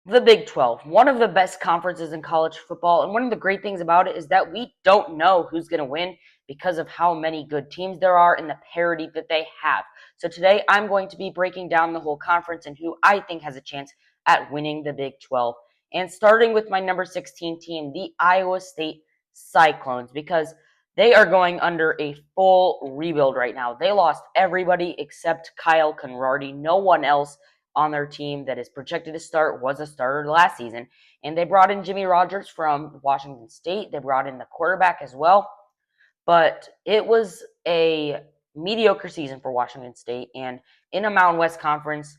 The Big 12, one of the best conferences in college football. And one of the great things about it is that we don't know who's going to win because of how many good teams there are and the parity that they have. So today I'm going to be breaking down the whole conference and who I think has a chance at winning the Big 12. And starting with my number 16 team, the Iowa State Cyclones, because they are going under a full rebuild right now. They lost everybody except Kyle Conrarty. No one else on their team that is projected to start was a starter last season. And they brought in Jimmy Rogers from Washington State. They brought in the quarterback as well. But it was a mediocre season for Washington State. And in a Mountain West Conference,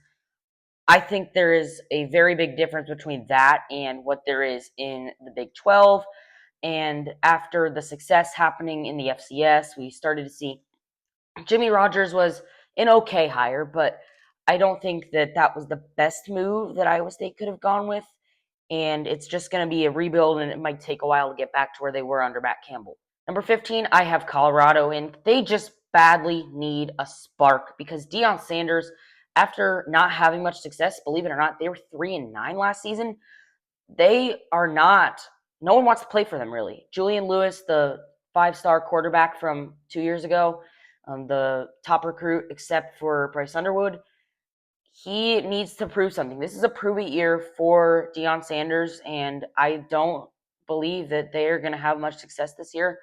I think there is a very big difference between that and what there is in the Big 12. And after the success happening in the FCS, we started to see Jimmy Rogers was an okay hire, but I don't think that that was the best move that Iowa State could have gone with. And it's just going to be a rebuild, and it might take a while to get back to where they were under Matt Campbell. Number 15, I have Colorado, and they just badly need a spark because Deion Sanders, after not having much success, believe it or not, they were 3-9 last season. They are not. No one wants to play for them, really. Julian Lewis, the five-star quarterback from 2 years ago, the top recruit except for Bryce Underwood, he needs to prove something. This is a prove-it year for Deion Sanders, and I don't believe that they're going to have much success this year,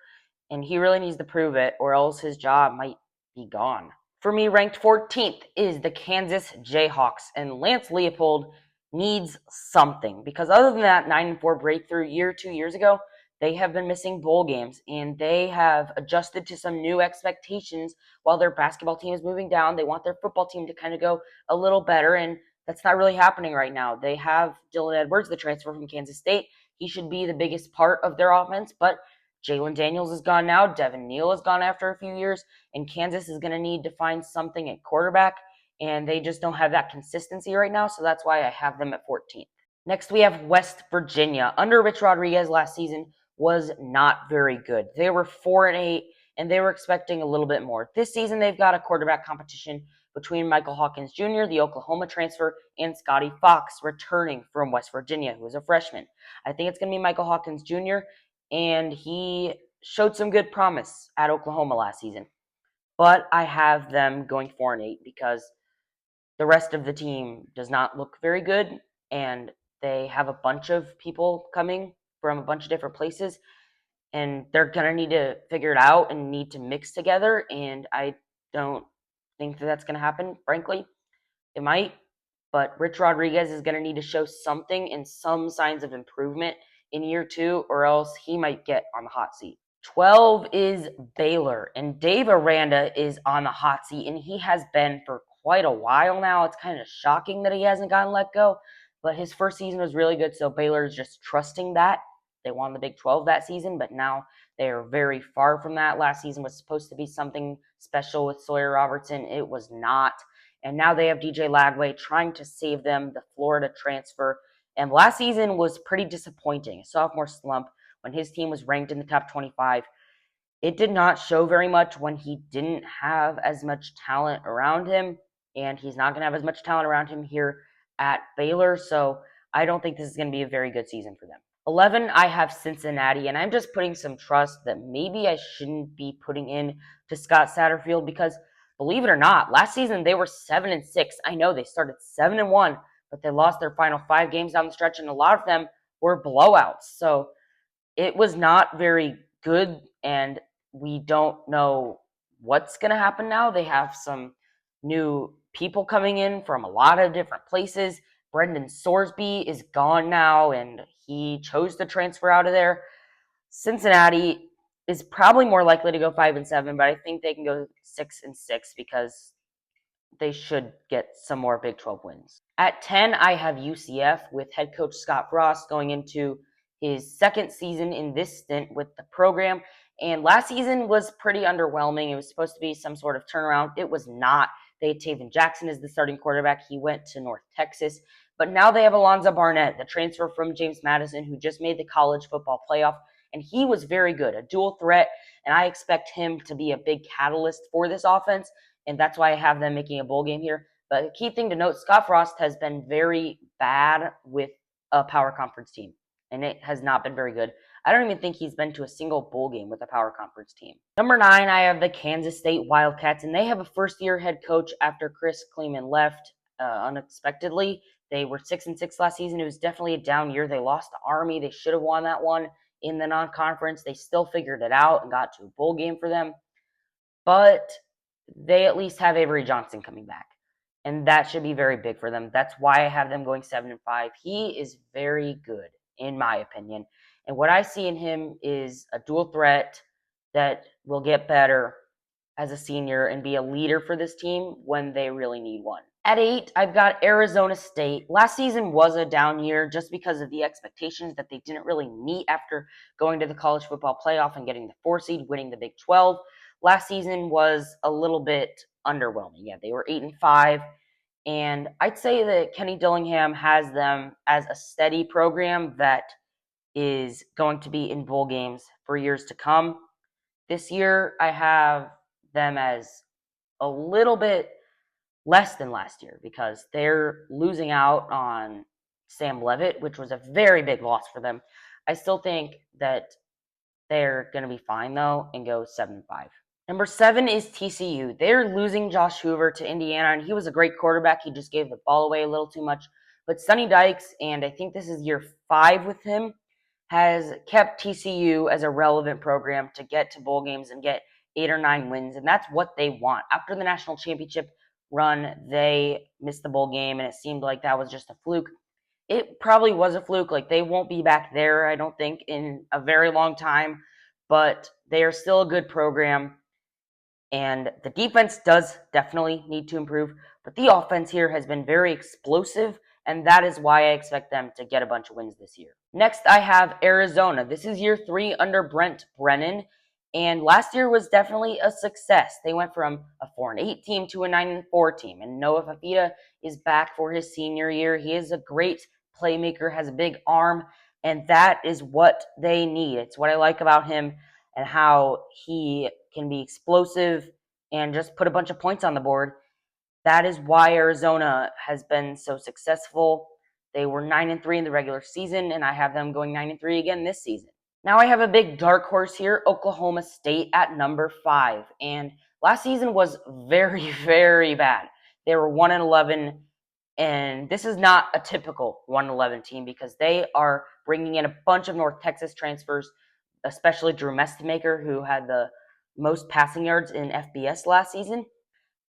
and he really needs to prove it, or else his job might be gone. For me, ranked 14th is the Kansas Jayhawks, and Lance Leopold needs something because other than that 9-4 breakthrough year 2 years ago, they have been missing bowl games and they have adjusted to some new expectations while their basketball team is moving down. They want their football team to kind of go a little better, and that's not really happening right now. They have Dylan Edwards, the transfer from Kansas State. He should be the biggest part of their offense, but Jalen Daniels is gone now. Devin Neal is gone after a few years, and Kansas is going to need to find something at quarterback, and they just don't have that consistency right now, so that's why I have them at 14th. Next, we have West Virginia. Under Rich Rodriguez last season was not very good. They were 4-8, and they were expecting a little bit more. This season, they've got a quarterback competition between Michael Hawkins Jr., the Oklahoma transfer, and Scotty Fox, returning from West Virginia, who is a freshman. I think it's going to be Michael Hawkins Jr., and he showed some good promise at Oklahoma last season. But I have them going 4-8 because the rest of the team does not look very good, and they have a bunch of people coming from a bunch of different places, and they're going to need to figure it out and need to mix together, and I don't think that that's going to happen, frankly. It might, but Rich Rodriguez is going to need to show something and some signs of improvement in year 2, or else he might get on the hot seat. 12 is Baylor, and Dave Aranda is on the hot seat, and he has been for quite a while now. It's kind of shocking that he hasn't gotten let go, but his first season was really good, so Baylor is just trusting that. They won the Big 12 that season, but now they are very far from that. Last season was supposed to be something special with Sawyer Robertson. It was not. And now they have DJ Lagway trying to save them, the Florida transfer. And last season was pretty disappointing. A sophomore slump when his team was ranked in the top 25. It did not show very much when he didn't have as much talent around him. And he's not going to have as much talent around him here at Baylor. So I don't think this is going to be a very good season for them. 11, I have Cincinnati, and I'm just putting some trust that maybe I shouldn't be putting in to Scott Satterfield because, believe it or not, last season they were 7-6. I know they started 7-1, but they lost their final 5 games down the stretch, and a lot of them were blowouts. So it was not very good, and we don't know what's going to happen now. They have some new people coming in from a lot of different places. Brendan Sorsby is gone now, and he chose to transfer out of there. Cincinnati is probably more likely to go 5-7, but I think they can go 6-6 because they should get some more Big 12 wins. At 10, I have UCF with head coach Scott Frost going into his second season in this stint with the program. And last season was pretty underwhelming. It was supposed to be some sort of turnaround. It was not. They had Taven Jackson as the starting quarterback. He went to North Texas. But now they have Alonzo Barnett, the transfer from James Madison, who just made the college football playoff. And he was very good, a dual threat. And I expect him to be a big catalyst for this offense. And that's why I have them making a bowl game here. But the key thing to note, Scott Frost has been very bad with a power conference team, and it has not been very good. I don't even think he's been to a single bowl game with a power conference team. Number 9, I have the Kansas State Wildcats, and they have a first-year head coach after Chris Kleeman left unexpectedly. They were 6-6 last season. It was definitely a down year. They lost to Army. They should have won that one in the non-conference. They still figured it out and got to a bowl game for them. But they at least have Avery Johnson coming back, and that should be very big for them. That's why I have them going 7-5. He is very good, in my opinion. And what I see in him is a dual threat that will get better as a senior and be a leader for this team when they really need one. At 8, I've got Arizona State. Last season was a down year just because of the expectations that they didn't really meet after going to the college football playoff and getting the 4 seed, winning the Big 12. Last season was a little bit underwhelming. Yeah, they were 8-5. And I'd say that Kenny Dillingham has them as a steady program that is going to be in bowl games for years to come. This year, I have them as a little bit less than last year because they're losing out on Sam Leavitt, which was a very big loss for them. I still think that they're going to be fine, though, and go 7-5. Number 7 is TCU. They're losing Josh Hoover to Indiana, and he was a great quarterback. He just gave the ball away a little too much. But Sonny Dykes, and I think this is year 5 with him, has kept TCU as a relevant program to get to bowl games and get 8 or 9 wins, and that's what they want. After the national championship run, they missed the bowl game, and it seemed like that was just a fluke. It probably was a fluke. Like, they won't be back there, I don't think, in a very long time, but they are still a good program. And the defense does definitely need to improve, but the offense here has been very explosive, and that is why I expect them to get a bunch of wins this year. Next, I have Arizona. This is year 3 under Brent Brennan, and last year was definitely a success. They went from a 4-8 team to a 9-4 team, and Noah Fafita is back for his senior year. He is a great playmaker, has a big arm, and that is what they need. It's what I like about him and how he can be explosive and just put a bunch of points on the board. That is why Arizona has been so successful. They were 9-3 in the regular season, and I have them going 9-3 again this season. Now I have a big dark horse here, Oklahoma State at number 5. And last season was very, very bad. They were 1-11, and this is not a typical 1-11 team because they are bringing in a bunch of North Texas transfers, especially Drew Mestemaker, who had the most passing yards in FBS last season.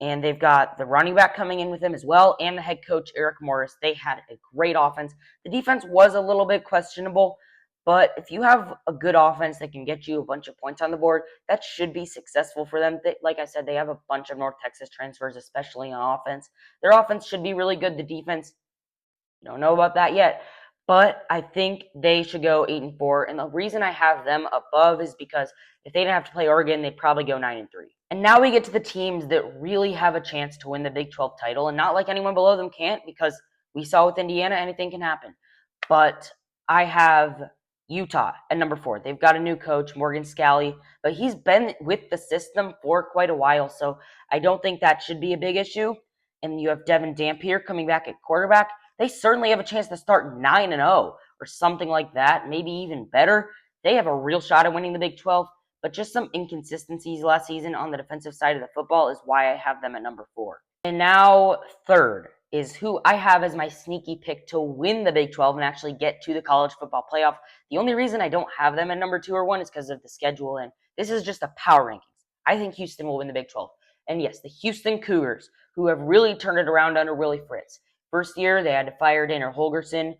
And they've got the running back coming in with them as well, and the head coach, Eric Morris. They had a great offense. The defense was a little bit questionable, but if you have a good offense that can get you a bunch of points on the board, that should be successful for them. Like I said, they have a bunch of North Texas transfers, especially on offense. Their offense should be really good. The defense, don't know about that yet, but I think they should go 8-4. And the reason I have them above is because if they didn't have to play Oregon, they'd probably go 9-3. And now we get to the teams that really have a chance to win the Big 12 title, and not like anyone below them can't, because we saw with Indiana, anything can happen. But I have Utah at number 4. They've got a new coach, Morgan Scalley, but he's been with the system for quite a while, so I don't think that should be a big issue. And you have Devin Dampier coming back at quarterback. They certainly have a chance to start 9-0 or something like that, maybe even better. They have a real shot at winning the Big 12, but just some inconsistencies last season on the defensive side of the football is why I have them at number 4. And now 3rd is who I have as my sneaky pick to win the Big 12 and actually get to the college football playoff. The only reason I don't have them at number 2 or 1 is because of the schedule, and this is just a power rankings. I think Houston will win the Big 12. And yes, the Houston Cougars, who have really turned it around under Willie Fritz. First year, they had to fire Dana Holgerson,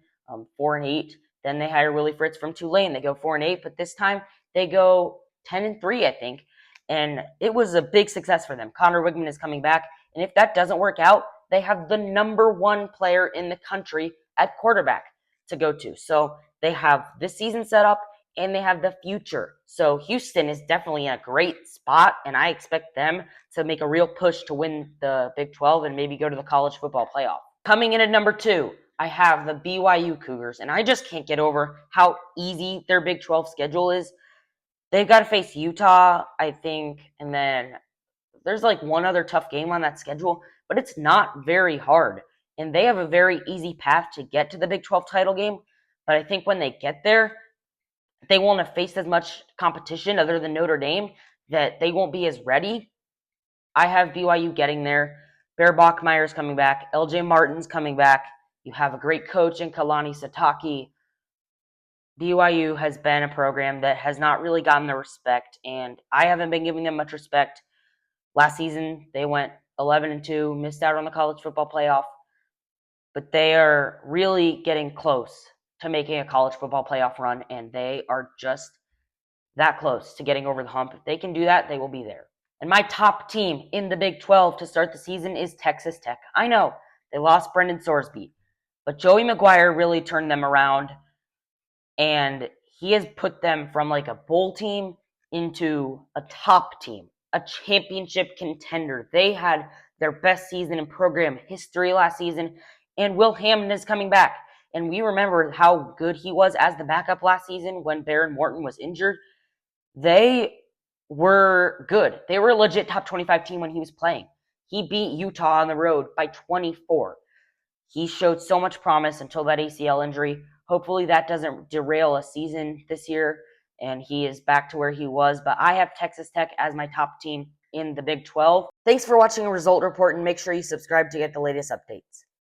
4-8. Then they hire Willie Fritz from Tulane. They go 4-8, but this time they go 10-3, I think. And it was a big success for them. Connor Wigman is coming back. And if that doesn't work out, they have the number 1 player in the country at quarterback to go to. So they have this season set up, and they have the future. So Houston is definitely in a great spot, and I expect them to make a real push to win the Big 12 and maybe go to the college football playoff. Coming in at number 2, I have the BYU Cougars, and I just can't get over how easy their Big 12 schedule is. They've got to face Utah, I think, and then there's like one other tough game on that schedule, but it's not very hard. And they have a very easy path to get to the Big 12 title game. But I think when they get there, they won't have faced as much competition other than Notre Dame, that they won't be as ready. I have BYU getting there. Bear Bachmeier's coming back. LJ Martin's coming back. You have a great coach in Kalani Sitake. BYU has been a program that has not really gotten the respect, and I haven't been giving them much respect. Last season, they went 11-2, missed out on the college football playoff, but they are really getting close to making a college football playoff run, and they are just that close to getting over the hump. If they can do that, they will be there. And my top team in the Big 12 to start the season is Texas Tech. I know they lost Brendan Sorsby, but Joey McGuire really turned them around, and he has put them from like a bowl team into a top team, a championship contender. They had their best season in program history last season, and Will Hammond is coming back. And we remember how good he was as the backup last season when Baron Morton was injured. They were good. They were a legit top 25 team when he was playing. He beat Utah on the road by 24. He showed so much promise until that ACL injury. Hopefully that doesn't derail a season this year and he is back to where he was. But I have Texas Tech as my top team in the Big 12. Thanks for watching a result report, and make sure you subscribe to get the latest updates.